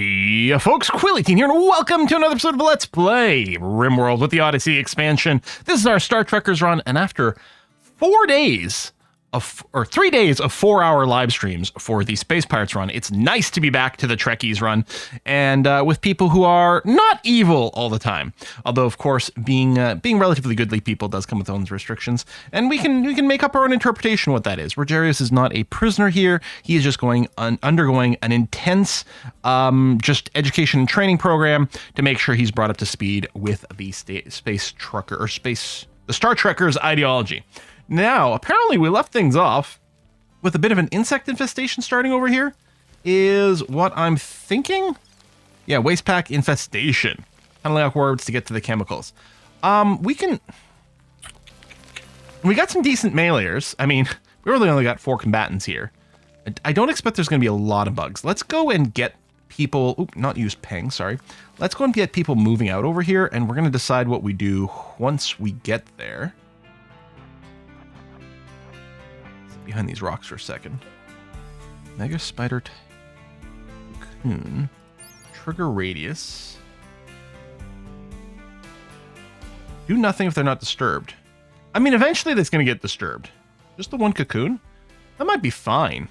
Yeah, folks, Quilly18 here, and welcome to another episode of Let's Play RimWorld with the Odyssey expansion. This is our Star Trekkers run, and after 3 days of 4-hour live streams for the Space Pirates run, it's nice to be back to the Trekkies run, and with people who are not evil all the time. Although, of course, being relatively goodly people does come with its own restrictions, and we can make up our own interpretation of what that is. Rogerius is not a prisoner here; he is just undergoing an intense, just education and training program to make sure he's brought up to speed with the the Star Trekkers ideology. Now, apparently we left things off with a bit of an insect infestation starting over here, is what I'm thinking? Yeah, waste pack infestation. Tunneling upwards to get to the chemicals. We got some decent meleeers. I mean, we really only got 4 combatants here. I don't expect there's going to be a lot of bugs. Let's go and get people, not use ping, sorry. Let's go and get people moving out over here, and we're going to decide what we do once we get there. Behind these rocks for a second. Mega spider cocoon. Trigger radius. Do nothing if they're not disturbed. I mean, eventually that's going to get disturbed. Just the one cocoon? That might be fine.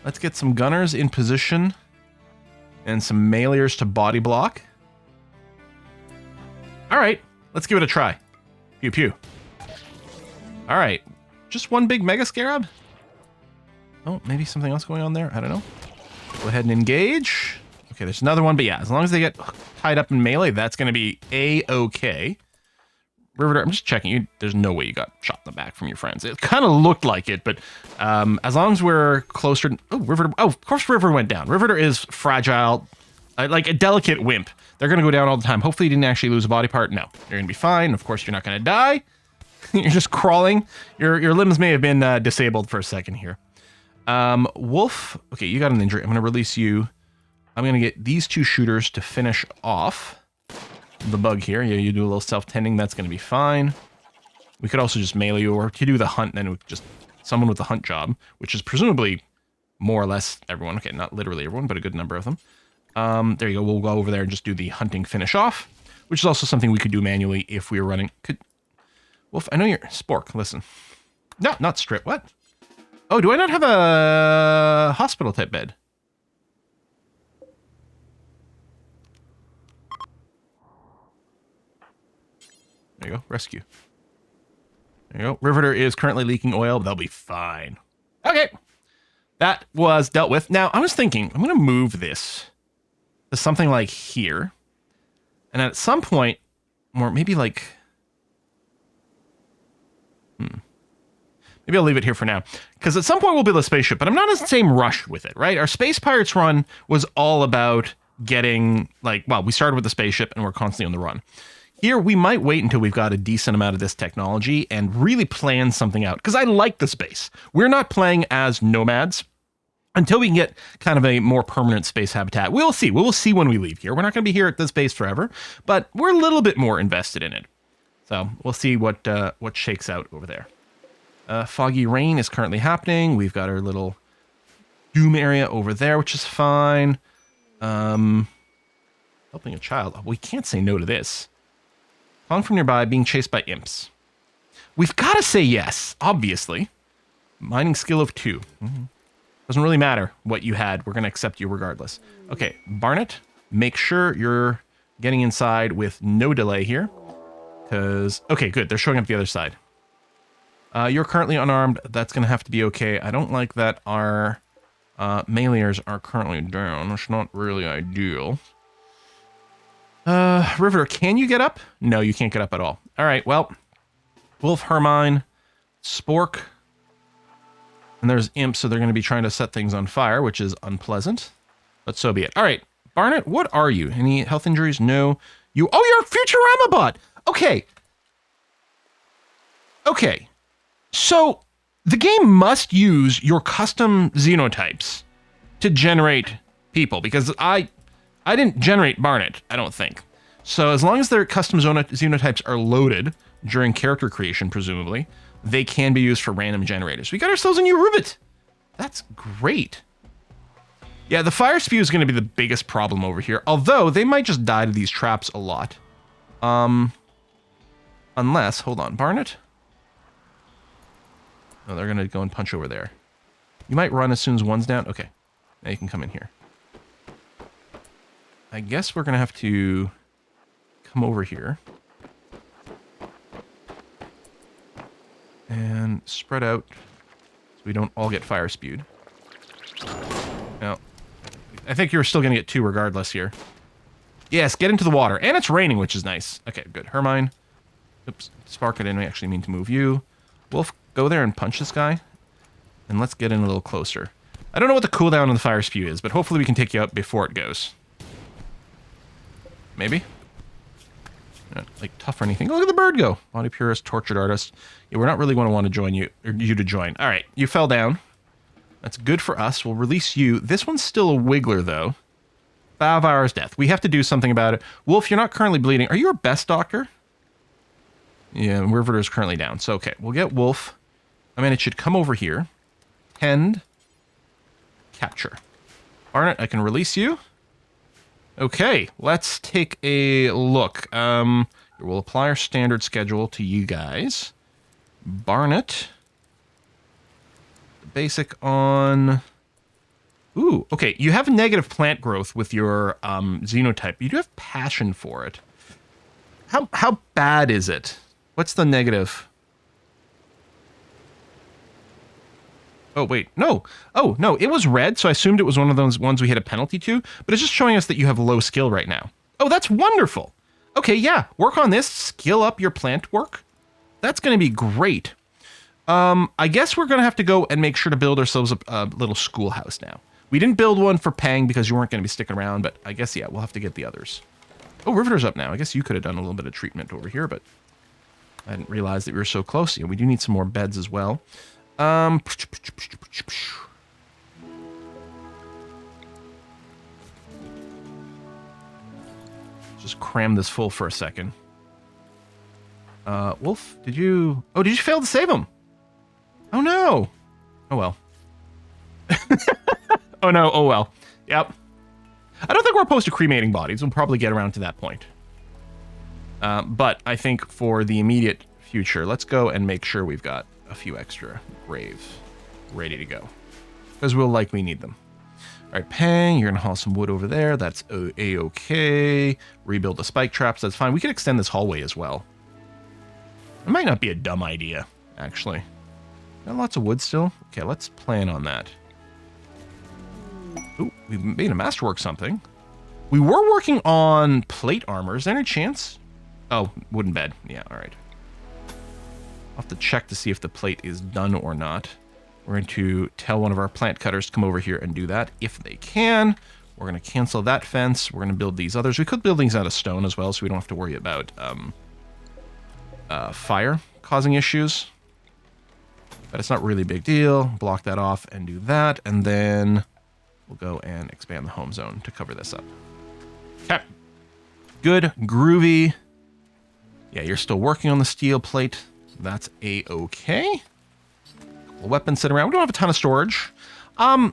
Let's get some gunners in position. And some meleeers to body block. Alright, let's give it a try. Pew pew. Alright. Just one big mega scarab? Oh, maybe something else going on there? I don't know. Go ahead and engage. Okay, there's another one, but yeah, as long as they get tied up in melee, that's going to be a-okay. Riveter, I'm just checking you. There's no way you got shot in the back from your friends. It kind of looked like it, but as long as we're closer... Oh, Riveter... Oh, of course Riveter went down. Riveter is fragile, like a delicate wimp. They're going to go down all the time. Hopefully you didn't actually lose a body part. No, you're going to be fine. Of course, you're not going to die. You're just crawling. Your limbs may have been disabled for a second here. Wolf. Okay, you got an injury. I'm going to release you. I'm going to get these 2 shooters to finish off the bug here. Yeah, you do a little self-tending. That's going to be fine. We could also just melee you, or to do the hunt, then we could just someone with the hunt job, which is presumably more or less everyone. Okay, not literally everyone, but a good number of them. There you go. We'll go over there and just do the hunting finish off, which is also something we could do manually if we were running... Wolf, I know you're... Spork, listen. No, not strip. What? Oh, do I not have a hospital-type bed? There you go. Rescue. There you go. Riveter is currently leaking oil, but they'll be fine. Okay. That was dealt with. Now, I was thinking, I'm going to move this to something like here. And at some point, or maybe like... Maybe I'll leave it here for now, because at some point we'll build a spaceship, but I'm not in the same rush with it, right? Our Space Pirates run was all about getting, we started with the spaceship and we're constantly on the run. Here, we might wait until we've got a decent amount of this technology and really plan something out, because I like the space. We're not playing as nomads until we can get kind of a more permanent space habitat. We'll see. We will see when we leave here. We're not going to be here at this base forever, but we're a little bit more invested in it. So we'll see what shakes out over there. Foggy rain is currently happening. We've got our little doom area over there, which is fine. Helping a child. Oh, we can't say no to this. Calling from nearby, being chased by imps. We've got to say yes, obviously. Mining skill of 2. Doesn't really matter what you had. We're going to accept you regardless. Okay, Barnet, make sure you're getting inside with no delay here. Because, okay, good. They're showing up the other side. You're currently unarmed. That's going to have to be okay. I don't like that our meleeers are currently down. It's not really ideal. Riveter, can you get up? No, you can't get up at all. All right, well, Wolf, Hermine, Spork, and there's Imp, so they're going to be trying to set things on fire, which is unpleasant, but so be it. All right, Barnet, what are you? Any health injuries? No. You're a Futurama bot! Okay. Okay. So, the game must use your custom xenotypes to generate people, because I didn't generate Barnet, I don't think. So as long as their custom xenotypes are loaded during character creation, presumably, they can be used for random generators. We got ourselves a new rivet. That's great. Yeah, the fire spew is going to be the biggest problem over here. Although, they might just die to these traps a lot. Unless, hold on, Barnet? Oh, they're going to go and punch over there. You might run as soon as one's down. Okay, now you can come in here. I guess we're going to have to come over here. And spread out so we don't all get fire spewed. Now, I think you're still going to get 2 regardless here. Yes, get into the water. And it's raining, which is nice. Okay, good. Hermine. Oops, Spark, I didn't actually mean to move you. Wolf, go there and punch this guy. And let's get in a little closer. I don't know what the cooldown on the fire spew is, but hopefully we can take you out before it goes. Maybe? Not, like, tough or anything. Oh, look at the bird go. Body purist, tortured artist. Yeah, we're not really going to want to join you, or you to join. All right, you fell down. That's good for us. We'll release you. This one's still a wiggler, though. Balvar's death. We have to do something about it. Wolf, you're not currently bleeding. Are you our best doctor? Yeah, Riveter's currently down. So, okay, we'll get Wolf. I mean, it should come over here. Tend. Capture. Barnet, I can release you. Okay, let's take a look. We'll apply our standard schedule to you guys. Barnet. Basic on... Ooh, okay, you have negative plant growth with your xenotype. You do have passion for it. How bad is it? What's the negative? Oh, wait, no. Oh, no, it was red, so I assumed it was one of those ones we hit a penalty to, but it's just showing us that you have low skill right now. Oh, that's wonderful. Okay, yeah, work on this. Skill up your plant work. That's going to be great. I guess we're going to have to go and make sure to build ourselves a little schoolhouse now. We didn't build one for Pang because you weren't going to be sticking around, but I guess, yeah, we'll have to get the others. Oh, Riveter's up now. I guess you could have done a little bit of treatment over here, but I didn't realize that we were so close. Yeah, we do need some more beds as well. Just cram this full for a second. Wolf, did you... Oh, did you fail to save him? Oh, no. Oh, well. Oh, no. Oh, well. Yep. I don't think we're opposed to cremating bodies. We'll probably get around to that point. But I think for the immediate future, let's go and make sure we've got a few extra graves ready to go. Because we'll likely need them. All right, Pang, you're going to haul some wood over there. That's A-okay. Rebuild the spike traps. That's fine. We could extend this hallway as well. It might not be a dumb idea, actually. Got lots of wood still? Okay, let's plan on that. Ooh, we've made a masterwork something. We were working on plate armor. Is there any chance? Oh, wooden bed. Yeah, all right. I'll have to check to see if the plate is done or not. We're going to tell one of our plant cutters to come over here and do that if they can. We're going to cancel that fence. We're going to build these others. We could build these out of stone as well, so we don't have to worry about fire causing issues. But it's not really a big deal. Block that off and do that. And then we'll go and expand the home zone to cover this up. Okay. Good. Groovy. Yeah, you're still working on the steel plate. That's A-okay. Couple weapons sitting around. We don't have a ton of storage. I'll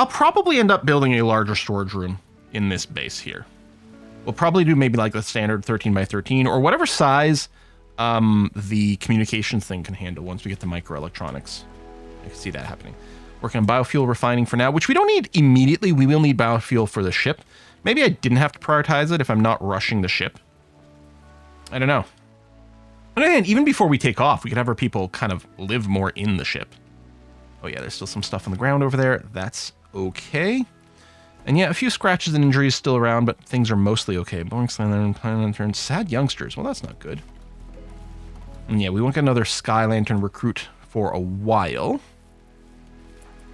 probably end up building a larger storage room in this base here. We'll probably do maybe like the standard 13 by 13 or whatever size the communications thing can handle once we get the microelectronics. I can see that happening. Working on biofuel refining for now, which we don't need immediately. We will need biofuel for the ship. Maybe I didn't have to prioritize it if I'm not rushing the ship. I don't know. And again, even before we take off, we could have our people kind of live more in the ship. Oh yeah, there's still some stuff on the ground over there. That's okay. And yeah, a few scratches and injuries still around, but things are mostly okay. Boeing Skyline, Planet Lantern, sad youngsters. Well, that's not good. And yeah, we won't get another Sky Lantern recruit for a while.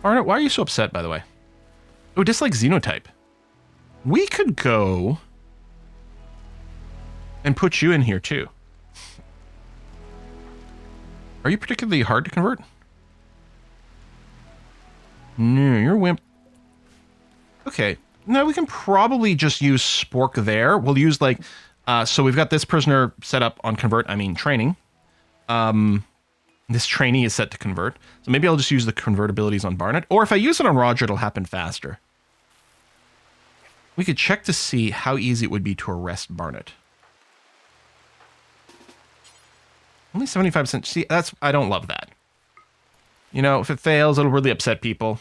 Arnett, why are you so upset, by the way? Oh, dislike xenotype. We could go and put you in here, too. Are you particularly hard to convert? No, you're wimp. Okay. No, we can probably just use Spork there. We'll use, like... so we've got this prisoner set up on convert, I mean training. This trainee is set to convert. So maybe I'll just use the convert abilities on Barnet. Or if I use it on Roger, it'll happen faster. We could check to see how easy it would be to arrest Barnet. Only 75%. See, I don't love that. You know, if it fails, it'll really upset people.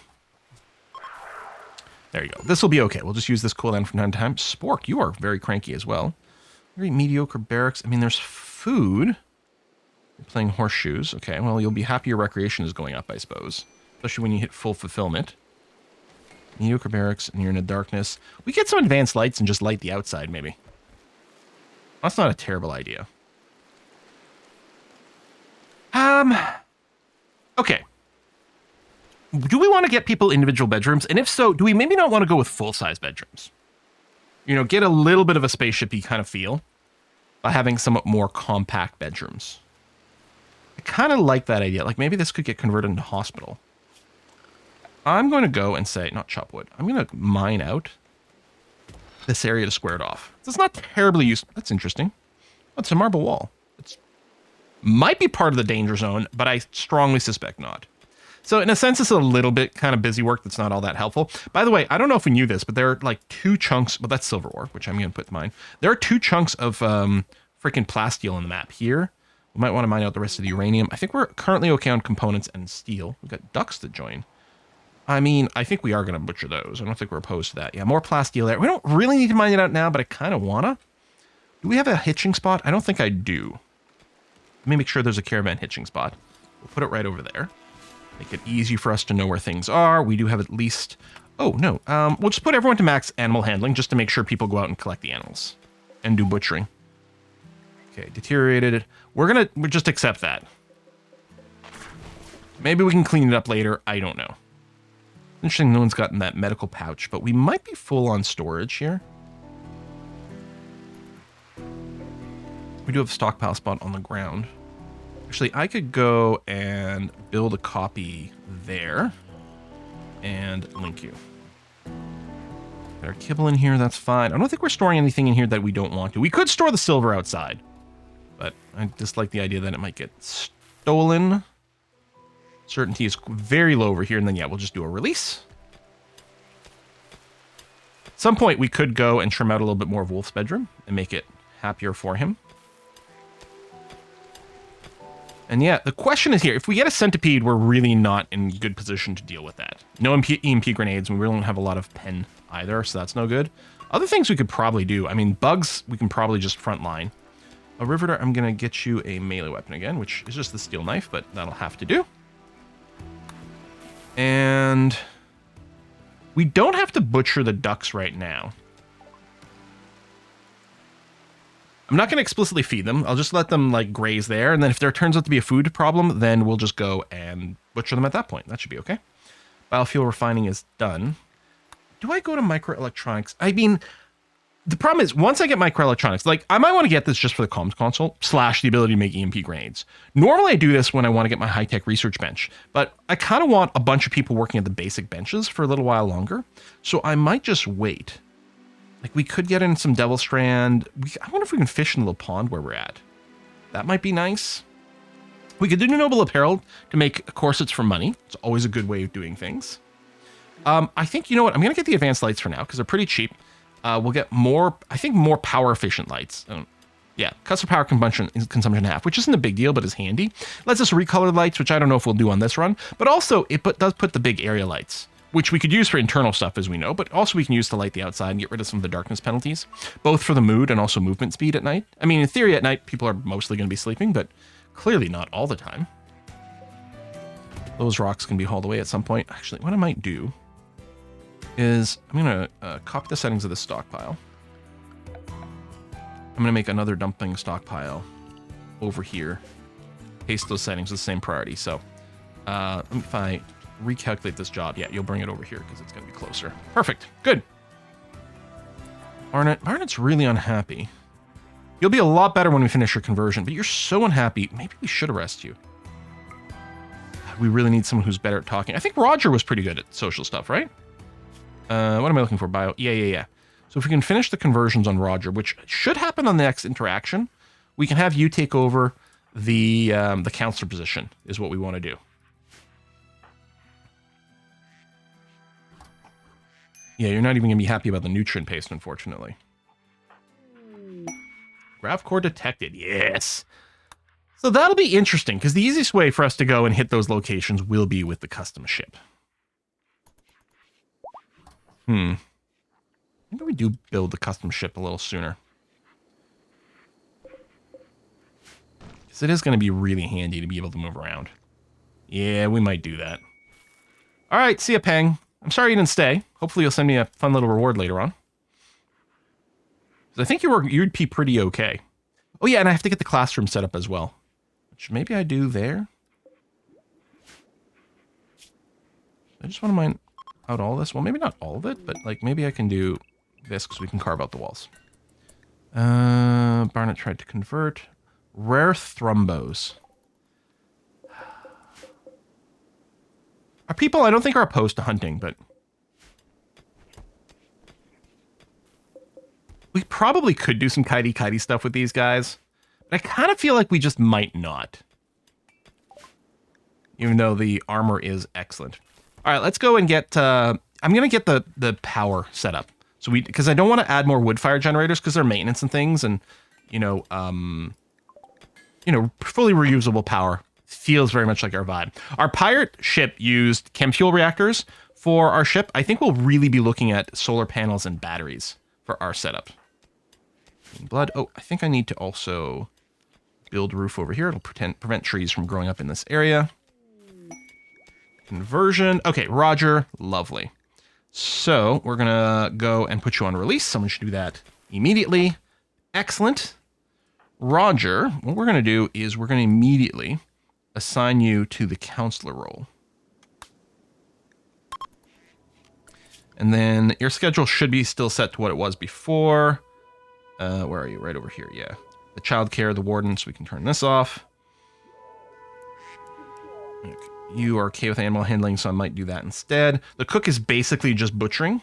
There you go. This will be okay. We'll just use this cooldown from time to time. Spork, you are very cranky as well. Very mediocre barracks. I mean, there's food. You're playing horseshoes. Okay, well, you'll be happy your recreation is going up, I suppose. Especially when you hit full fulfillment. Mediocre barracks, and you're in the darkness. We get some advanced lights and just light the outside, maybe. That's not a terrible idea. Okay. Do we want to get people individual bedrooms? And if so, do we maybe not want to go with full-size bedrooms? You know, get a little bit of a spaceship-y kind of feel by having somewhat more compact bedrooms. I kind of like that idea. Like, maybe this could get converted into hospital. I'm going to go and say, not chop wood. I'm going to mine out this area to square it off. So it's not terribly useful. That's interesting. Oh, it's a marble wall. It might be part of the danger zone, but I strongly suspect not. So in a sense, it's a little bit kind of busy work that's not all that helpful. By the way, I don't know if we knew this, but there are like 2 chunks. Well, that's silver ore, which I'm going to put in mine. There are 2 chunks of freaking plasteel on the map here. We might want to mine out the rest of the uranium. I think we're currently okay on components and steel. We've got ducks to join. I mean, I think we are going to butcher those. I don't think we're opposed to that. Yeah, more plasteel there. We don't really need to mine it out now, but I kind of want to. Do we have a hitching spot? I don't think I do. Let me make sure there's a caravan hitching spot. We'll put it right over there. Make it easy for us to know where things are. We do have at least... Oh, no. We'll just put everyone to max animal handling just to make sure people go out and collect the animals. And do butchering. Okay, deteriorated. We'll just accept that. Maybe we can clean it up later. I don't know. Interesting no one's gotten that medical pouch, but we might be full on storage here. We do have a stockpile spot on the ground. Actually, I could go and build a copy there and link you. Got our kibble in here, that's fine. I don't think we're storing anything in here that we don't want to. We could store the silver outside, but I just like the idea that it might get stolen. Certainty is very low over here, and then yeah, we'll just do a release. At some point, we could go and trim out a little bit more of Wolf's bedroom and make it happier for him. And yeah, the question is here, if we get a centipede, we're really not in good position to deal with that. No EMP grenades, and we really don't have a lot of pen either, so that's no good. Other things we could probably do, I mean, bugs, we can probably just frontline. A Riveter, I'm going to get you a melee weapon again, which is just the steel knife, but that'll have to do. And we don't have to butcher the ducks right now. I'm not going to explicitly feed them. I'll just let them like graze there. And then if there turns out to be a food problem, then we'll just go and butcher them at that point. That should be okay. Biofuel refining is done. Do I go to microelectronics? I mean, the problem is once I get microelectronics, like I might want to get this just for the comms console / the ability to make EMP grenades. Normally I do this when I want to get my high-tech research bench, but I kind of want a bunch of people working at the basic benches for a little while longer. So I might just wait. Like we could get in some Devil Strand. I wonder if we can fish in the little pond where we're at. That might be nice. We could do Noble Apparel to make corsets for money. It's always a good way of doing things. I think, you know what? I'm going to get the advanced lights for now because they're pretty cheap. We'll get more, I think, more power efficient lights. Yeah, cuts the power consumption in half, which isn't a big deal, but is handy. Lets us recolor lights, which I don't know if we'll do on this run. But also, it does put the big area lights, which we could use for internal stuff, as we know, but also we can use to light the outside and get rid of some of the darkness penalties, both for the mood and also movement speed at night. I mean, in theory, at night, people are mostly going to be sleeping, but clearly not all the time. Those rocks can be hauled away at some point. Actually, what I might do is I'm going to copy the settings of this stockpile. I'm going to make another dumping stockpile over here. Paste those settings with the same priority. So if I recalculate this job, yeah, you'll bring it over here because it's going to be closer. Perfect. Good. Barnet's really unhappy. You'll be a lot better when we finish your conversion, but you're so unhappy. Maybe we should arrest you. God, we really need someone who's better at talking. I think Roger was pretty good at social stuff, right? What am I looking for? Bio? Yeah. So if we can finish the conversions on Roger, which should happen on the next interaction, we can have you take over the counselor position, is what we want to do. Yeah, you're not even going to be happy about the nutrient paste, unfortunately. Grav core detected. Yes. So that'll be interesting, because the easiest way for us to go and hit those locations will be with the custom ship. Maybe we do build the custom ship a little sooner. Because it is going to be really handy to be able to move around. Yeah, we might do that. All right, see ya, Peng. I'm sorry you didn't stay. Hopefully you'll send me a fun little reward later on. I think you'd be pretty okay. Oh yeah, and I have to get the classroom set up as well. Which maybe I do there. I just want to mine out all this. Well, maybe not all of it, but like maybe I can do this because we can carve out the walls. Barnett tried to convert. Rare thrombos. Our people, I don't think, are opposed to hunting, but we probably could do some kitey stuff with these guys. But I kind of feel like we just might not. Even though the armor is excellent. All right, let's go and get... I'm going to get the power set up. So because I don't want to add more wood fire generators because they're maintenance and things. And, fully reusable power feels very much like our vibe. Our pirate ship used chem fuel reactors for our ship. I think we'll really be looking at solar panels and batteries for our setup. Blood. Oh, I think I need to also build a roof over here. It'll prevent trees from growing up in this area. Conversion. Okay, Roger. Lovely. So we're going to go and put you on release. Someone should do that immediately. Excellent. Roger, what we're going to do is we're going to immediately assign you to the counselor role. And then your schedule should be still set to what it was before. Where are you? Right over here, yeah. The childcare, the warden, so we can turn this off. Okay. You are okay with animal handling, so I might do that instead. The cook is basically just butchering.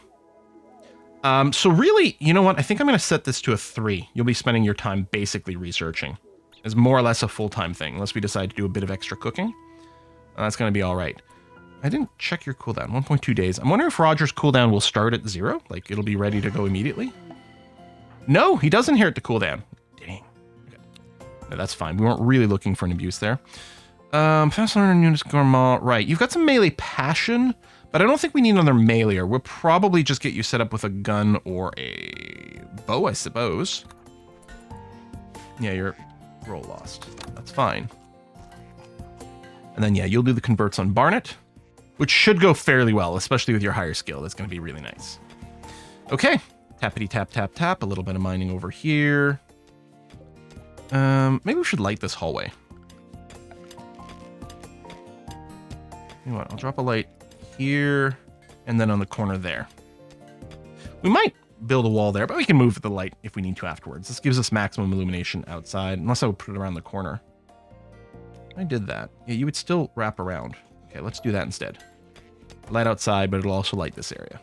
So really, you know what? I think I'm going to set this to a 3. You'll be spending your time basically researching. It's more or less a full-time thing, unless we decide to do a bit of extra cooking. That's going to be all right. I didn't check your cooldown. 1.2 days. I'm wondering if Roger's cooldown will start at 0? Like, it'll be ready to go immediately? No, he doesn't inherit the cooldown. Dang. Okay. No, that's fine. We weren't really looking for an abuse there. Fast learner, units, gourmand. Right, you've got some melee passion, but I don't think we need another meleeer. We'll probably just get you set up with a gun or a bow, I suppose. Yeah, you're roll lost. That's fine. And then, yeah, you'll do the converts on Barnett, which should go fairly well, especially with your higher skill. That's going to be really nice. Okay. Tappity tap, tap, tap. A little bit of mining over here. Maybe we should light this hallway. You know what? I'll drop a light here and then on the corner there. We might build a wall there, but we can move the light if we need to afterwards. This gives us maximum illumination outside, unless I would put it around the corner. I did that. Yeah, you would still wrap around. Okay, let's do that instead. Light outside, but it'll also light this area.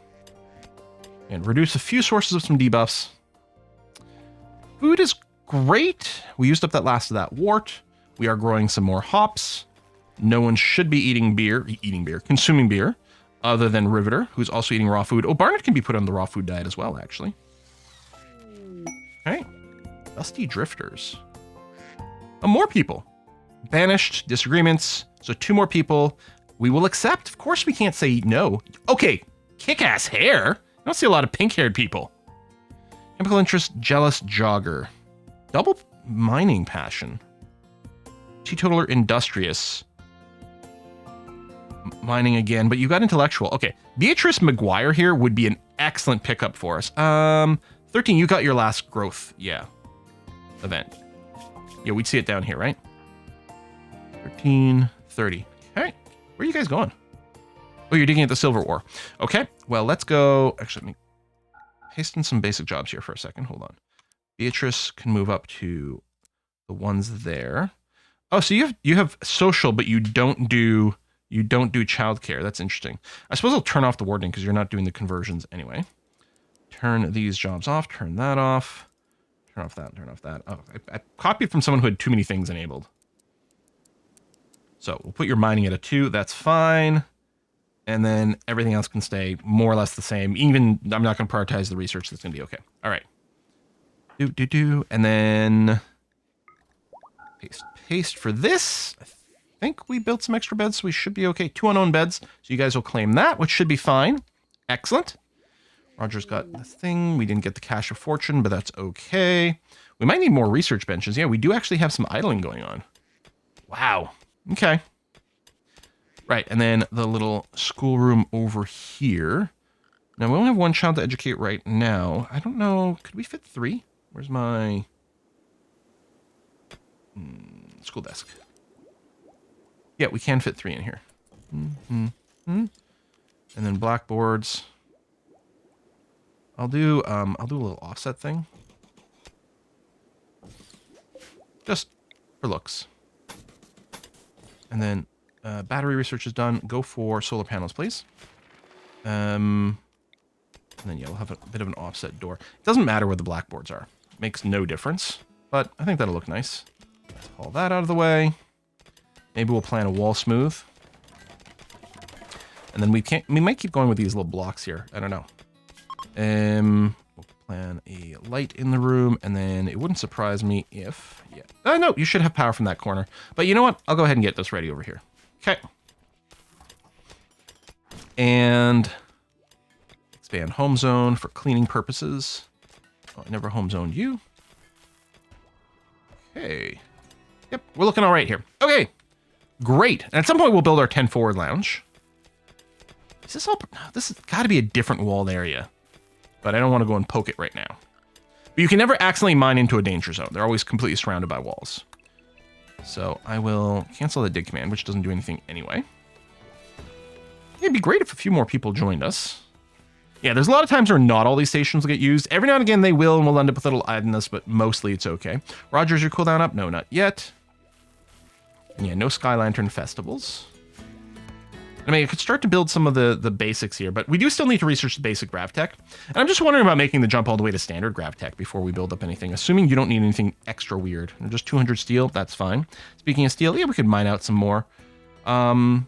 And reduce a few sources of some debuffs. Food is great. We used up that last of that wart. We are growing some more hops. No one should be consuming beer, other than Riveter, who's also eating raw food. Oh, Barnett can be put on the raw food diet as well, actually. All right. Dusty Drifters. Oh, more people. Banished, disagreements. So 2 more people. We will accept. Of course we can't say no. Okay, kick-ass hair. I don't see a lot of pink-haired people. Chemical interest, jealous jogger. Double mining passion. Teetotaler industrious. Mining again, but you got intellectual. Okay, Beatrice McGuire here would be an excellent pickup for us. 13, you got your last growth, yeah, event. Yeah, we'd see it down here, right? 13, 30. All right, where are you guys going? Oh, you're digging at the Silver Ore. Okay, well, let's go. Actually, let me paste in some basic jobs here for a second. Hold on. Beatrice can move up to the ones there. Oh, so you have social, but you don't do childcare. That's interesting. I suppose I'll turn off the wardening because you're not doing the conversions anyway. Turn these jobs off. Turn that off. Turn off that. Turn off that. Oh, I copied from someone who had too many things enabled. So we'll put your mining at a 2. That's fine. And then everything else can stay more or less the same. Even I'm not going to prioritize the research. That's going to be okay. All right. And then paste for this. I think we built some extra beds, so we should be okay. 2 unknown beds. So you guys will claim that, which should be fine. Excellent. Roger's got the thing. We didn't get the Cache of Fortune, but that's okay. We might need more research benches. Yeah, we do actually have some idling going on. Wow. Okay. Right, and then the little schoolroom over here. Now, we only have 1 child to educate right now. I don't know. Could we fit 3? Where's my school desk? Yeah, we can fit 3 in here. And then blackboards. I'll do a little offset thing. Just for looks. And then battery research is done. Go for solar panels, please. And then, yeah, we'll have a bit of an offset door. It doesn't matter where the blackboards are. It makes no difference. But I think that'll look nice. Let's haul that out of the way. Maybe we'll plan a wall smooth. And then we might keep going with these little blocks here. I don't know. We'll plan a light in the room, and then it wouldn't surprise me if... Yeah. No, you should have power from that corner. But you know what? I'll go ahead and get this ready over here. Okay. And... expand home zone for cleaning purposes. Oh, I never home zoned you. Okay. Yep, we're looking all right here. Okay. Great. And at some point, we'll build our 10 forward lounge. Is this all... This has got to be a different walled area. But I don't want to go and poke it right now. But you can never accidentally mine into a danger zone. They're always completely surrounded by walls. So I will cancel the dig command, which doesn't do anything anyway. It'd be great if a few more people joined us. Yeah, there's a lot of times where not all these stations will get used. Every now and again they will, and we'll end up with a little idleness, but mostly it's okay. Roger, is your cooldown up? No, not yet. And yeah, no Sky Lantern festivals. I mean, I could start to build some of the basics here, but we do still need to research the basic GravTech. And I'm just wondering about making the jump all the way to standard GravTech before we build up anything, assuming you don't need anything extra weird. Just 200 steel, that's fine. Speaking of steel, yeah, we could mine out some more. I'm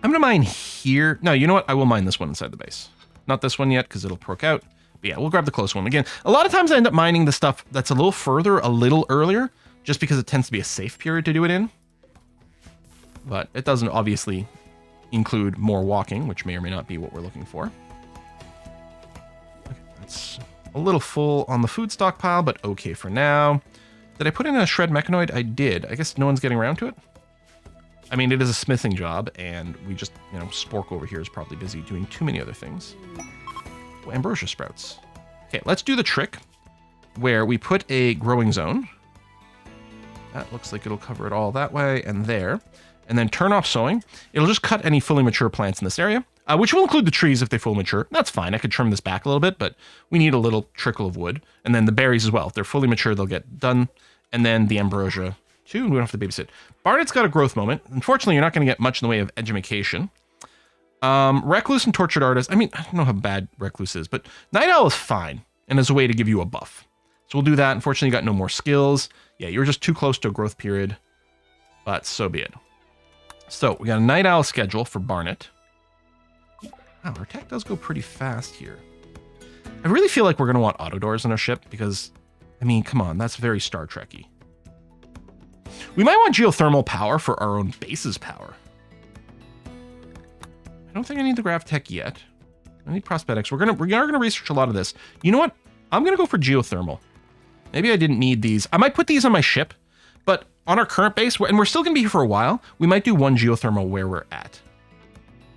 going to mine here. No, you know what? I will mine this one inside the base. Not this one yet, because it'll proc out. But yeah, we'll grab the close one. Again, a lot of times I end up mining the stuff that's a little further, a little earlier, just because it tends to be a safe period to do it in. But it doesn't obviously include more walking, which may or may not be what we're looking for. Okay, that's a little full on the food stockpile, but okay for now. Did I put in a shred mechanoid? I did. I guess no one's getting around to it. I mean, it is a smithing job, and we just, you know, Spork over here is probably busy doing too many other things. Oh, ambrosia sprouts. Okay, let's do the trick where we put a growing zone. That looks like it'll cover it all that way and there. And then turn off sowing. It'll just cut any fully mature plants in this area, which will include the trees if they fully mature. That's fine. I could trim this back a little bit, but we need a little trickle of wood. And then the berries as well. If they're fully mature, they'll get done. And then the ambrosia too, and we don't have to babysit. Barnett's got a growth moment. Unfortunately, you're not going to get much in the way of edumacation. Recluse and Tortured Artist. I mean, I don't know how bad Recluse is, but Night Owl is fine, and as a way to give you a buff. So we'll do that. Unfortunately, you got no more skills. Yeah, you're just too close to a growth period, but so be it. So we got a Night Owl schedule for Barnett. Wow, our tech does go pretty fast here. I really feel like we're going to want auto doors on our ship because, I mean, come on, that's very Star Trek-y. We might want geothermal power for our own base's power. I don't think I need the GravTech yet. I need prosthetics. We are gonna research a lot of this. You know what? I'm gonna go for geothermal. Maybe I didn't need these. I might put these on my ship, but on our current base, and we're still gonna be here for a while, we might do one geothermal where we're at.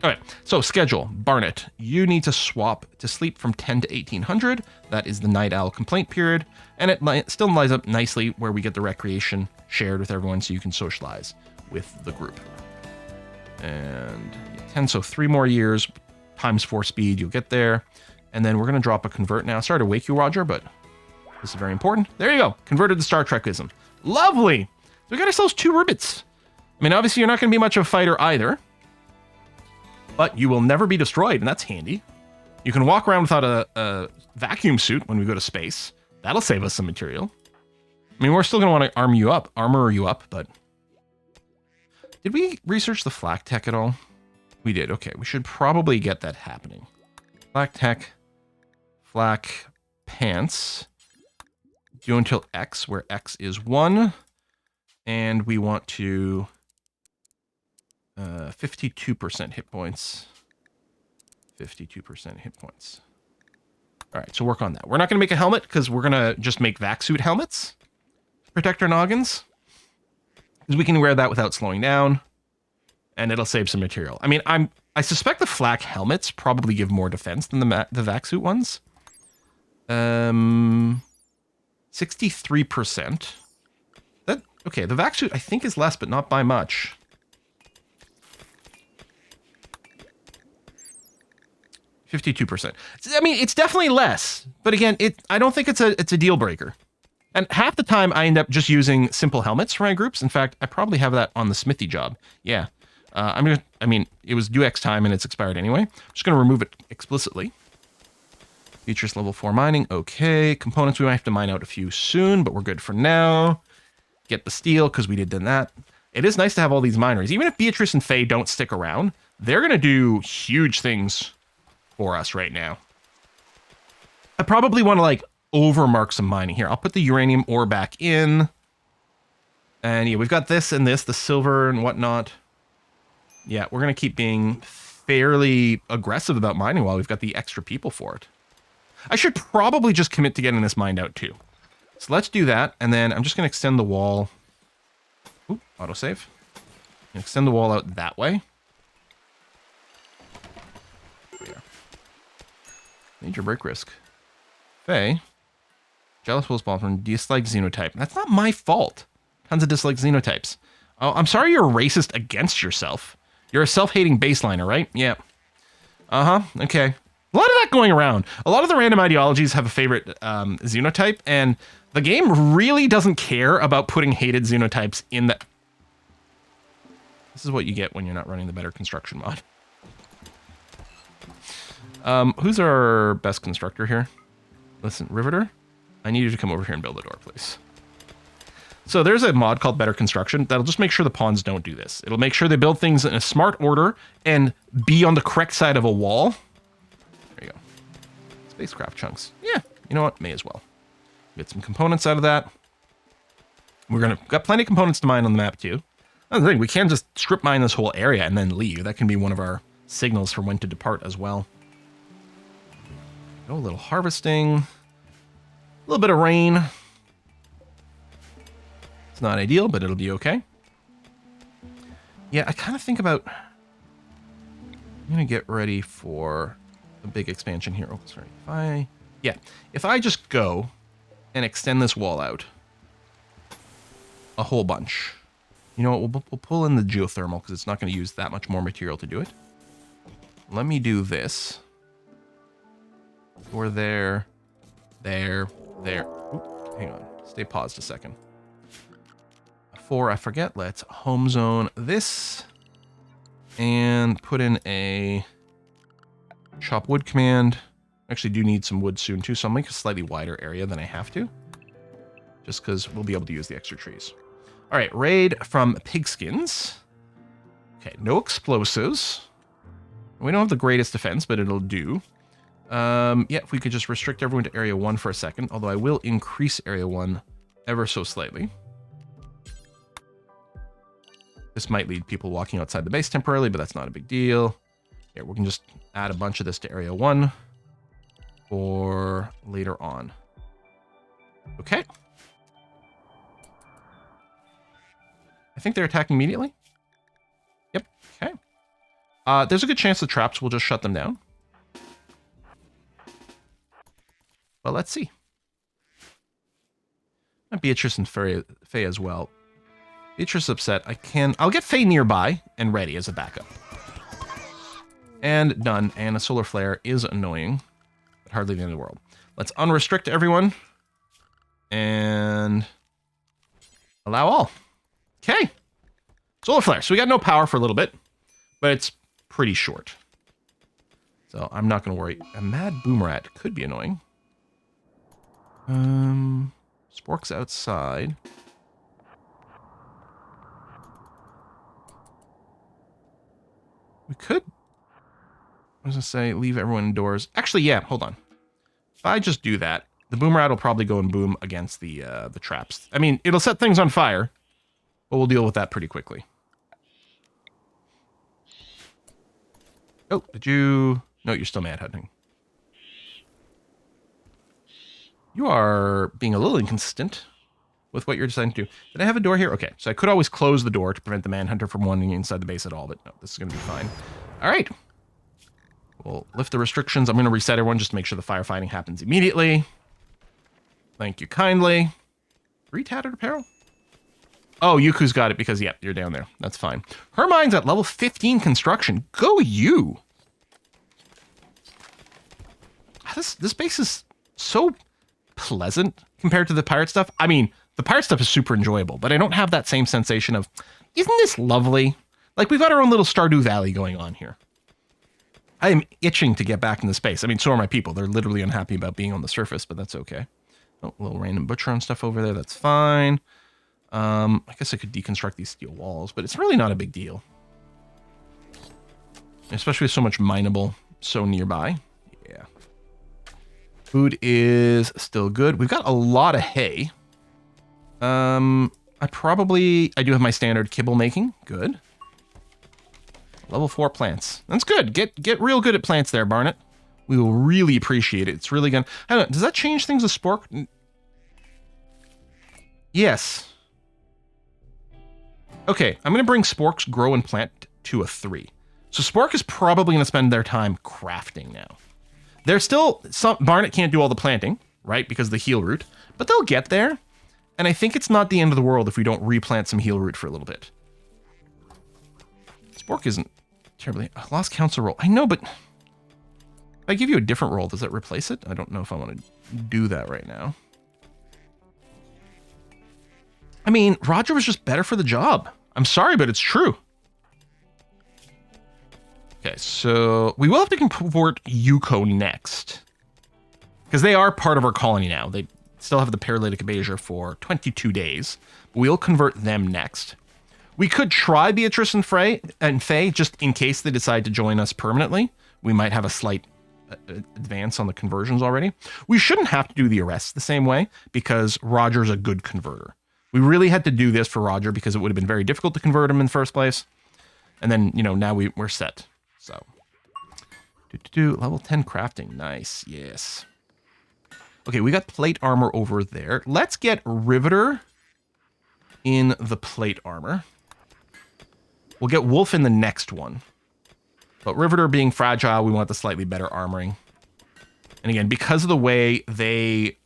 All right, so schedule. Barnett, you need to swap to sleep from 10 to 1800. That is the Night Owl complaint period, and it still lines up nicely where we get the recreation shared with everyone so you can socialize with the group. And 10, so 3 more years times 4 speed, you'll get there. And then we're going to drop a convert now. Sorry to wake you, Roger, but this is very important. There you go. Converted to Star Trekism. Lovely. So we got ourselves 2 Ribbits. I mean, obviously, you're not going to be much of a fighter either, but you will never be destroyed, and that's handy. You can walk around without a vacuum suit when we go to space. That'll save us some material. I mean, we're still going to want to armor you up, but... Did we research the flak tech at all? We did. Okay, we should probably get that happening. Flak tech, flak pants. Do until X, where X is 1. And we want to 52% hit points. 52% hit points. All right, so work on that. We're not going to make a helmet because we're going to just make vac suit helmets to protect our noggins. Because we can wear that without slowing down, and it'll save some material. I mean, I suspect the flak helmets probably give more defense than the vac suit ones. 63%. That okay? The vac suit I think is less, but not by much. 52%. I mean, it's definitely less, but again, I don't think it's a deal breaker. And half the time, I end up just using simple helmets for my groups. In fact, I probably have that on the smithy job. Yeah, I mean, it was due X time and it's expired anyway. I'm just gonna remove it explicitly. Beatrice level 4 mining. Okay, components we might have to mine out a few soon, but we're good for now. Get the steel because we did that. It is nice to have all these mineries. Even if Beatrice and Faye don't stick around, they're gonna do huge things for us right now. I probably want to like overmark some mining here. I'll put the uranium ore back in. And yeah, we've got this and this, the silver and whatnot. Yeah, we're going to keep being fairly aggressive about mining while we've got the extra people for it. I should probably just commit to getting this mined out too. So let's do that. And then I'm just going to extend the wall. Ooh, autosave. Extend the wall out that way. Major break risk. Faye. Jealous will spawn from dislike xenotype. That's not my fault. Tons of dislike xenotypes. Oh, I'm sorry you're racist against yourself. You're a self-hating baseliner, right? Yeah. Uh-huh. Okay. A lot of that going around. A lot of the random ideologies have a favorite xenotype, and the game really doesn't care about putting hated xenotypes in the... This is what you get when you're not running the better construction mod. Who's our best constructor here? Listen, Riveter, I need you to come over here and build a door, please. So there's a mod called Better Construction that'll just make sure the pawns don't do this. It'll make sure they build things in a smart order and be on the correct side of a wall. There you go. Spacecraft chunks. Yeah, you know what? May as well. Get some components out of that. Got plenty of components to mine on the map too. Another thing, we can just strip mine this whole area and then leave. That can be one of our signals for when to depart as well. A little harvesting, a little bit of rain. It's not ideal, but it'll be okay. Yeah, I kind of think about... I'm going to get ready for a big expansion here. Oh, sorry. If I just go and extend this wall out a whole bunch. You know what, we'll pull in the geothermal because it's not going to use that much more material to do it. Let me do this. We're there. Oop, hang on. Stay paused a second. 4, I forget. Let's home zone this. And put in a chop wood command. Actually do need some wood soon too, so I'll make a slightly wider area than I have to. Just because we'll be able to use the extra trees. Alright, raid from pigskins. Okay, no explosives. We don't have the greatest defense, but it'll do. Yeah, if we could just restrict everyone to Area 1 for a second, although I will increase Area 1 ever so slightly. This might lead people walking outside the base temporarily, but that's not a big deal. Yeah, we can just add a bunch of this to Area 1 for later on. Okay. I think they're attacking immediately. Yep, okay. There's a good chance the traps will just shut them down. Well, let's see. Beatrice and Faye as well. Beatrice upset. I'll get Faye nearby and ready as a backup. And done. And a solar flare is annoying, but hardly the end of the world. Let's unrestrict everyone. And allow all. Okay. Solar flare. So we got no power for a little bit, but it's pretty short. So I'm not going to worry. A mad boomerat could be annoying. Spork's outside. We could, I was going to say, leave everyone indoors. Actually, yeah, hold on. If I just do that, the boom rat will probably go and boom against the traps. I mean, it'll set things on fire, but we'll deal with that pretty quickly. Oh, did you... No, you're still manhunting. You are being a little inconsistent with what you're deciding to do. Did I have a door here? Okay, so I could always close the door to prevent the manhunter from wandering inside the base at all, but no, this is going to be fine. All right. We'll lift the restrictions. I'm going to reset everyone just to make sure the firefighting happens immediately. Thank you kindly. Re-tattered apparel? Oh, Yuku's got it because, yeah, you're down there. That's fine. Hermine's at level 15 construction. Go you! This base is so pleasant compared to the pirate stuff. I mean, the pirate stuff is super enjoyable, but I don't have that same sensation of, isn't this lovely? Like, we've got our own little Stardew Valley going on here. I am itching to get back into space. I mean, so are my people. They're literally unhappy about being on the surface, but that's okay. Oh, a little random butcher on stuff over there. That's fine. I guess I could deconstruct these steel walls, but it's really not a big deal. Especially with so much mineable so nearby. Yeah. Food is still good. We've got a lot of hay. I do have my standard kibble making. Good. Level 4 plants. That's good. Get real good at plants there, Barnett. We will really appreciate it. It's really gonna... I don't know, does that change things with Spork? Yes. Okay, I'm going to bring Spork's grow and plant to a 3. So Spork is probably going to spend their time crafting now. There's still some... Barnett can't do all the planting, right? Because of the heal root. But they'll get there. And I think it's not the end of the world if we don't replant some heal root for a little bit. Spork isn't terribly... Lost council roll. I know, but... If I give you a different roll, does that replace it? I don't know if I want to do that right now. I mean, Roger was just better for the job. I'm sorry, but it's true. Okay, so we will have to convert Yuko next. Because they are part of our colony now. They still have the paralytic abasia for 22 days. We'll convert them next. We could try Beatrice and Faye, just in case they decide to join us permanently. We might have a slight advance on the conversions already. We shouldn't have to do the arrests the same way, because Roger's a good converter. We really had to do this for Roger because it would have been very difficult to convert him in the first place. And then, you know, now we're set. So, level 10 crafting. Nice. Yes. Okay, we got plate armor over there. Let's get Riveter in the plate armor. We'll get Wolf in the next one. But Riveter being fragile, we want the slightly better armoring. And again, because of the way they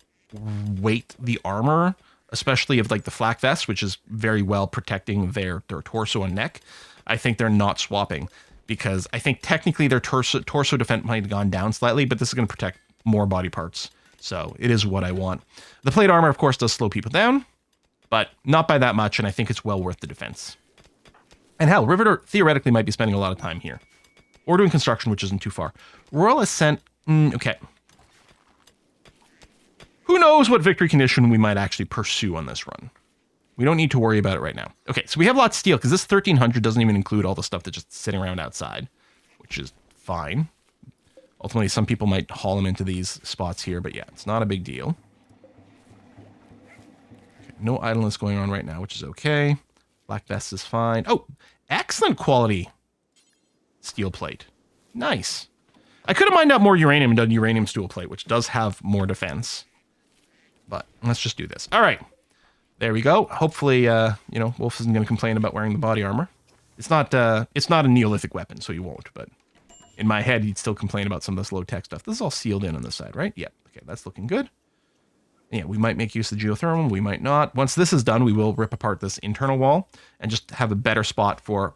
weight the armor, especially of like the flak vest, which is very well protecting their torso and neck, I think they're not swapping. Because I think technically their torso defense might have gone down slightly, but this is going to protect more body parts. So it is what I want. The plate armor, of course, does slow people down, but not by that much, and I think it's well worth the defense. And hell, Riveter theoretically might be spending a lot of time here. Or doing construction, which isn't too far. Royal Ascent, okay. Who knows what victory condition we might actually pursue on this run. We don't need to worry about it right now. Okay, so we have lots of steel, because this 1300 doesn't even include all the stuff that's just sitting around outside, which is fine. Ultimately, some people might haul them into these spots here, but yeah, it's not a big deal. Okay, no idleness going on right now, which is okay. Black vest is fine. Oh, excellent quality steel plate. Nice. I could have mined out more uranium and done uranium steel plate, which does have more defense. But let's just do this. All right. There we go. Hopefully, you know, Wolf isn't going to complain about wearing the body armor. It's not a Neolithic weapon, so you won't, but in my head, he'd still complain about some of this low-tech stuff. This is all sealed in on this side, right? Yep. Okay, that's looking good. Yeah, we might make use of the geothermal. We might not. Once this is done, we will rip apart this internal wall and just have a better spot for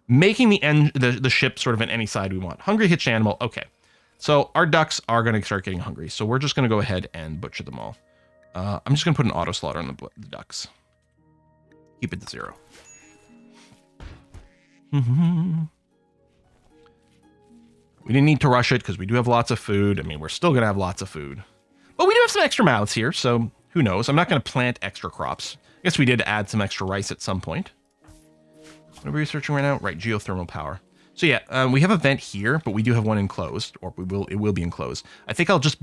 making the ship sort of in any side we want. Hungry hitched animal. Okay. So our ducks are going to start getting hungry. So we're just going to go ahead and butcher them all. I'm just going to put an auto slaughter on the ducks. Keep it to 0. We didn't need to rush it because we do have lots of food. I mean, we're still going to have lots of food. But we do have some extra mouths here, so who knows? I'm not going to plant extra crops. I guess we did add some extra rice at some point. What are we researching right now? Right, geothermal power. So yeah, we have a vent here, but we do have one enclosed, or it will be enclosed. I think I'll just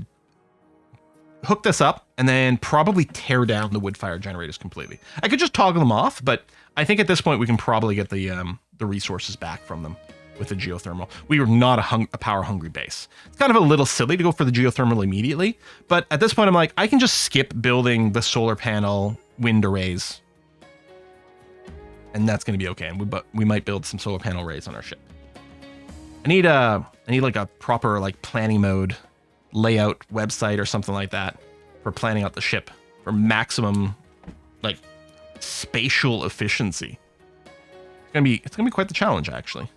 hook this up and then probably tear down the wood fire generators completely. I could just toggle them off, but I think at this point we can probably get the resources back from them with the geothermal. We are not a power hungry base. It's kind of a little silly to go for the geothermal immediately, but at this point I'm like, I can just skip building the solar panel wind arrays, and that's going to be okay. And we might build some solar panel arrays on our ship. I need like a proper like planning mode layout website or something like that for planning out the ship for maximum like spatial efficiency. It's gonna be quite the challenge actually.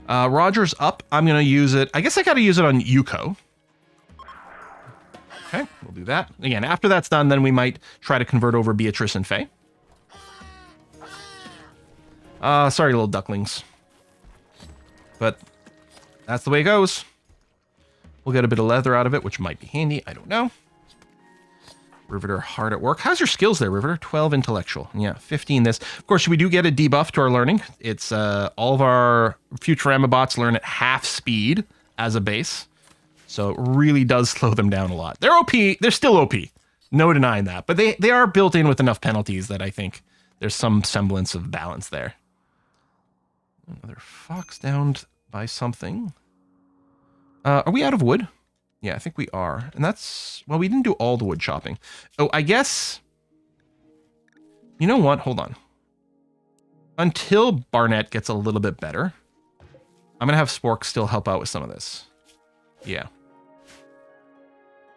Roger's up. I'm gonna use it. I guess I gotta use it on Yuko. Okay, we'll do that. Again, after that's done, then we might try to convert over Beatrice and Faye. Sorry, little ducklings. But that's the way it goes. We'll get a bit of leather out of it, which might be handy. I don't know. Riveter hard at work. How's your skills there, Riveter? 12 intellectual. Yeah, 15 this. Of course, we do get a debuff to our learning. It's all of our Futurama bots learn at half speed as a base. So it really does slow them down a lot. They're OP. They're still OP. No denying that. But they are built in with enough penalties that I think there's some semblance of balance there. Another fox downed by something. Are we out of wood? Yeah, I think we are. And that's... Well, we didn't do all the wood chopping. Oh, I guess... You know what? Hold on. Until Barnett gets a little bit better, I'm going to have Spork still help out with some of this. Yeah.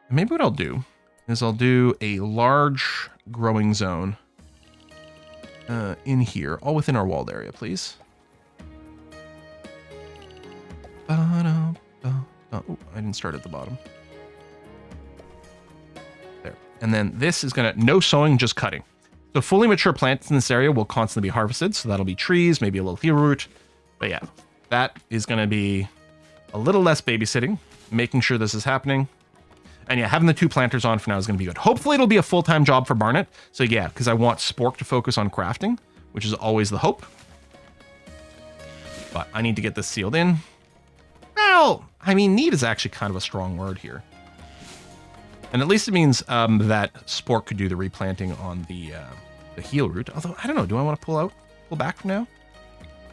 And maybe what I'll do is I'll do a large growing zone in here, all within our walled area, please. Oh, I didn't start at the bottom. There. And then this is going to... No sowing, just cutting. So fully mature plants in this area will constantly be harvested. So that'll be trees, maybe a little heel root. But yeah, that is going to be a little less babysitting, making sure this is happening. And yeah, having the 2 planters on for now is going to be good. Hopefully it'll be a full-time job for Barnett. So yeah, because I want Spork to focus on crafting, which is always the hope. But I need to get this sealed in. Well, I mean, need is actually kind of a strong word here. And at least it means that Spork could do the replanting on the heel root. Although, I don't know, do I want to pull back from now?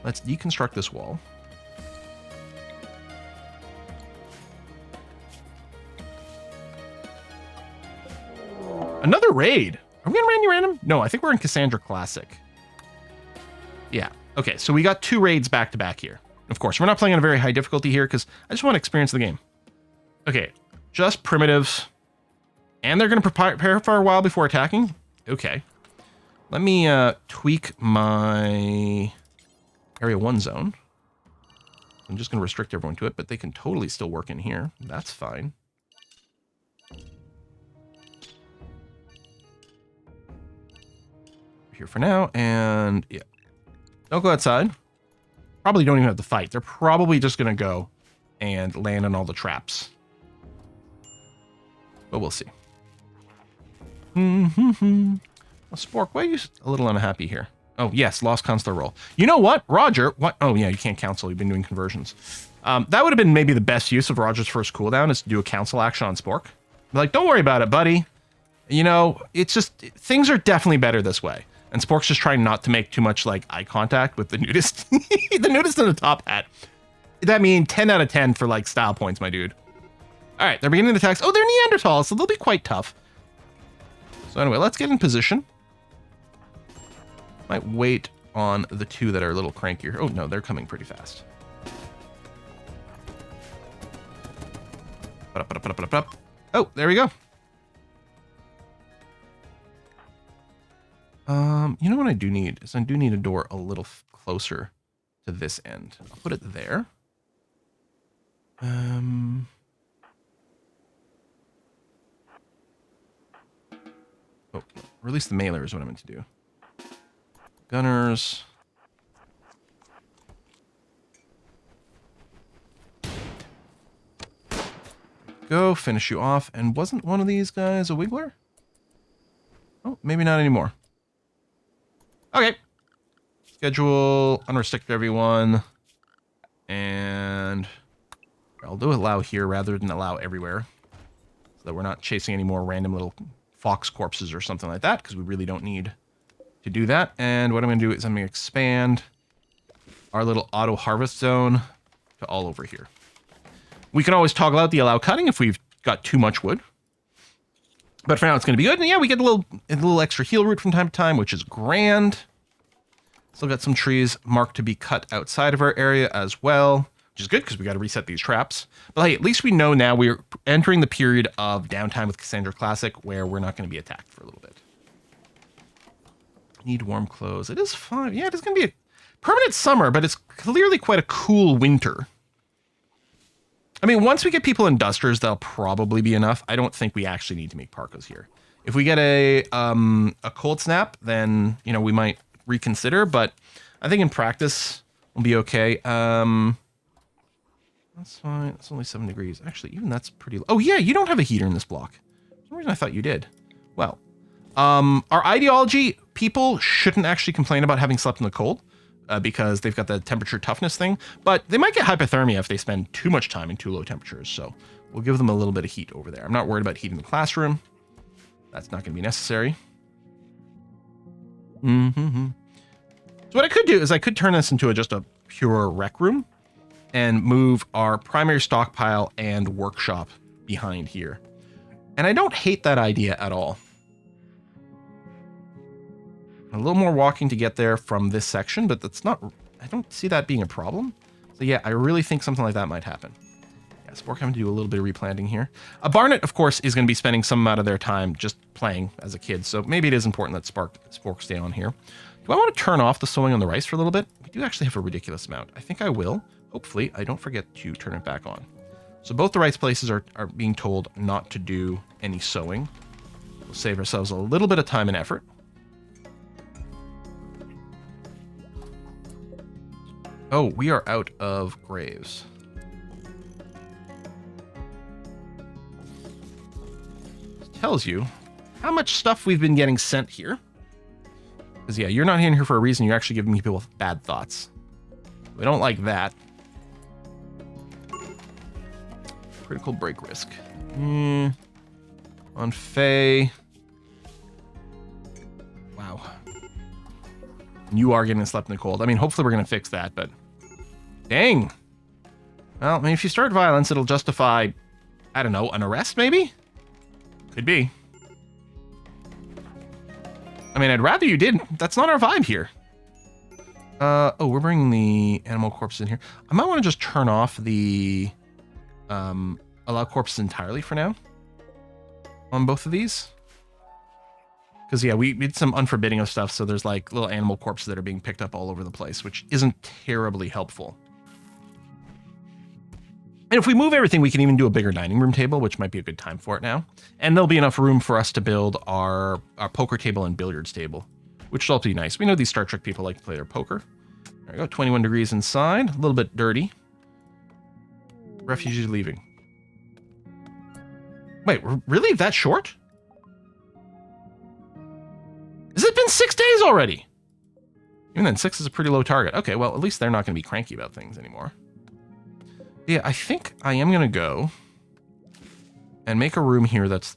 Let's deconstruct this wall. Another raid. Are we in Randy Random? No, I think we're in Cassandra Classic. Yeah. Okay, so we got 2 raids back to back here. Of course, we're not playing on a very high difficulty here because I just want to experience the game. Okay, just primitives. And they're going to prepare for a while before attacking? Okay. Let me tweak my Area 1 zone. I'm just going to restrict everyone to it, but they can totally still work in here. That's fine. Here for now, and yeah. Don't go outside. Probably don't even have to fight. They're probably just going to go and land on all the traps. But we'll see. Spork, why are you a little unhappy here? Oh, yes, lost consular roll. You know what? Roger, what? Oh, yeah, you can't counsel. You've been doing conversions. That would have been maybe the best use of Roger's first cooldown is to do a council action on Spork. Like, don't worry about it, buddy. You know, it's just, things are definitely better this way. And Spork's just trying not to make too much, like, eye contact with the nudist. The nudist in the top hat. That means 10 out of 10 for, like, style points, my dude. All right, they're beginning the attacks. Oh, they're Neanderthals, so they'll be quite tough. So anyway, let's get in position. Might wait on the 2 that are a little crankier. Oh, no, they're coming pretty fast. Oh, there we go. You know what I do need is I do need a door a little closer to this end. I'll put it there. Oh, release the mailer is what I meant to do. Gunners. Go, finish you off. And wasn't one of these guys a wiggler? Oh, maybe not anymore. Okay. Schedule, unrestrict everyone. And I'll do allow here rather than allow everywhere, so that we're not chasing any more random little fox corpses or something like that, because we really don't need to do that. And what I'm going to do is I'm going to expand our little auto harvest zone to all over here. We can always toggle out the allow cutting if we've got too much wood. But for now, it's going to be good. And yeah, we get a little extra heal root from time to time, which is grand. Still got some trees marked to be cut outside of our area as well, which is good because we got to reset these traps. But hey, at least we know now we're entering the period of downtime with Cassandra Classic where we're not going to be attacked for a little bit. Need warm clothes. It is fine. Yeah, it is going to be a permanent summer, but it's clearly quite a cool winter. I mean, once we get people in dusters, that'll probably be enough. I don't think we actually need to make parkas here. If we get a cold snap, then, you know, we might reconsider, but I think in practice we'll be okay. That's fine. It's only 7 degrees. Actually, even that's pretty low. Oh yeah, you don't have a heater in this block. For some reason I thought you did. Well, our ideology, people shouldn't actually complain about having slept in the cold. Because they've got the temperature toughness thing, but they might get hypothermia if they spend too much time in too low temperatures. So we'll give them a little bit of heat over there. I'm not worried about heat in the classroom. That's not going to be necessary. So what I could do is I could turn this into just a pure rec room and move our primary stockpile and workshop behind here. And I don't hate that idea at all. A little more walking to get there from this section, but that's not, I don't see that being a problem. So yeah, I really think something like that might happen. Yeah, Spork having to do a little bit of replanting here. Barnet, of course, is going to be spending some amount of their time just playing as a kid, so maybe it is important that Spork stay on here. Do I want to turn off the sowing on the rice for a little bit? We do actually have a ridiculous amount. I think I will. Hopefully, I don't forget to turn it back on. So both the rice places are being told not to do any sowing. We'll save ourselves a little bit of time and effort. Oh, we are out of graves. This tells you how much stuff we've been getting sent here. Because yeah, you're not in here for a reason. You're actually giving people bad thoughts. We don't like that. Critical break risk. On Faye. Wow. You are getting slept in the cold. I mean, hopefully we're going to fix that, but dang. Well, I mean, if you start violence, it'll justify, I don't know, an arrest maybe? Could be. I mean, I'd rather you didn't. That's not our vibe here. Oh, we're bringing the animal corpses in here. I might want to just turn off the allow corpses entirely for now on both of these. Because, yeah, we did some unforbidding of stuff, so there's, like, little animal corpses that are being picked up all over the place, which isn't terribly helpful. And if we move everything, we can even do a bigger dining room table, which might be a good time for it now. And there'll be enough room for us to build our poker table and billiards table, which will also be nice. We know these Star Trek people like to play their poker. There we go, 21 degrees inside, a little bit dirty. Refugees leaving. Wait, really? That short? Has it been 6 days already? Even then, 6 is a pretty low target. Okay, well, at least they're not going to be cranky about things anymore. Yeah, I think I am going to go and make a room here that's...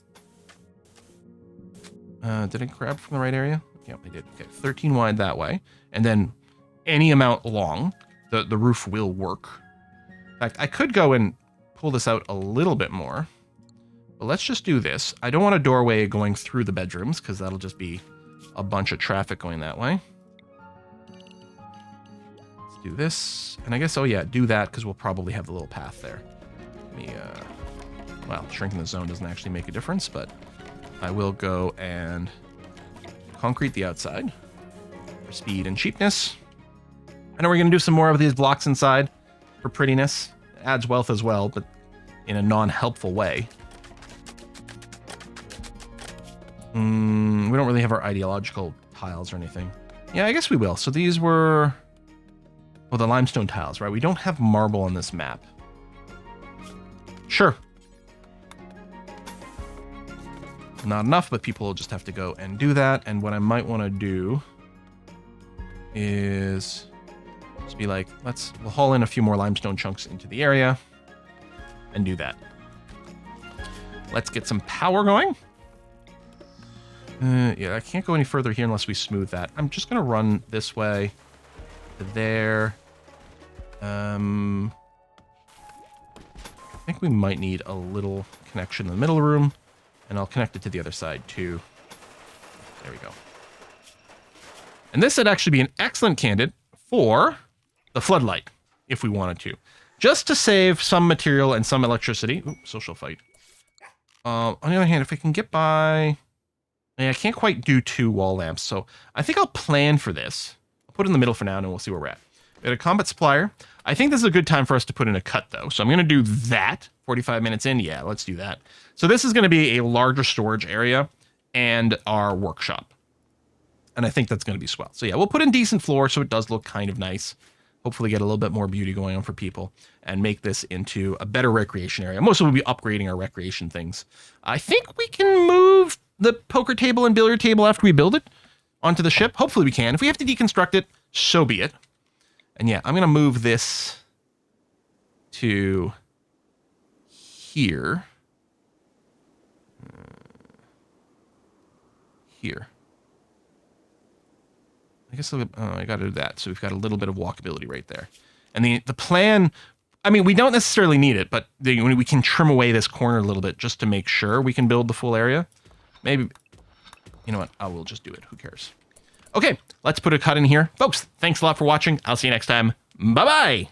did I grab from the right area? Yep, I did. Okay, 13 wide that way. And then any amount long, the roof will work. In fact, I could go and pull this out a little bit more. But let's just do this. I don't want a doorway going through the bedrooms, because that'll just be a bunch of traffic going that way. Let's do this. And I guess, oh yeah, do that, because we'll probably have the little path there. Let me, well, shrinking the zone doesn't actually make a difference, but I will go and concrete the outside for speed and cheapness. I know we're going to do some more of these blocks inside for prettiness. It adds wealth as well, but in a non-helpful way. We don't really have our ideological tiles or anything. Yeah, I guess we will. So these were... well, the limestone tiles, right? We don't have marble on this map. Sure. Not enough, but people will just have to go and do that. And what I might want to do is Just be like, we'll haul in a few more limestone chunks into the area and do that. Let's get some power going. Yeah, I can't go any further here unless we smooth that. I'm just going to run this way to there. I think we might need a little connection in the middle room, and I'll connect it to the other side too. There we go. And this would actually be an excellent candidate for the floodlight, if we wanted to. Just to save some material and some electricity. Ooh, social fight. On the other hand, if I can get by... Yeah, I can't quite do 2 wall lamps, so I think I'll plan for this. I'll put it in the middle for now, and we'll see where we're at. We had a combat supplier. I think this is a good time for us to put in a cut, though. So I'm going to do that. 45 minutes in? Yeah, let's do that. So this is going to be a larger storage area and our workshop. And I think that's going to be swell. So yeah, we'll put in decent floor so it does look kind of nice. Hopefully get a little bit more beauty going on for people and make this into a better recreation area. Mostly we'll be upgrading our recreation things. I think we can move the poker table and billiard table after we build it onto the ship. Hopefully we can. If we have to deconstruct it, so be it. And yeah, I'm going to move this to here. Here. I guess I got to do that. So we've got a little bit of walkability right there. And the plan, I mean, we don't necessarily need it, but we can trim away this corner a little bit just to make sure we can build the full area. Maybe, you know what? I will just do it. Who cares? Okay, let's put a cut in here. Folks, thanks a lot for watching. I'll see you next time. Bye-bye.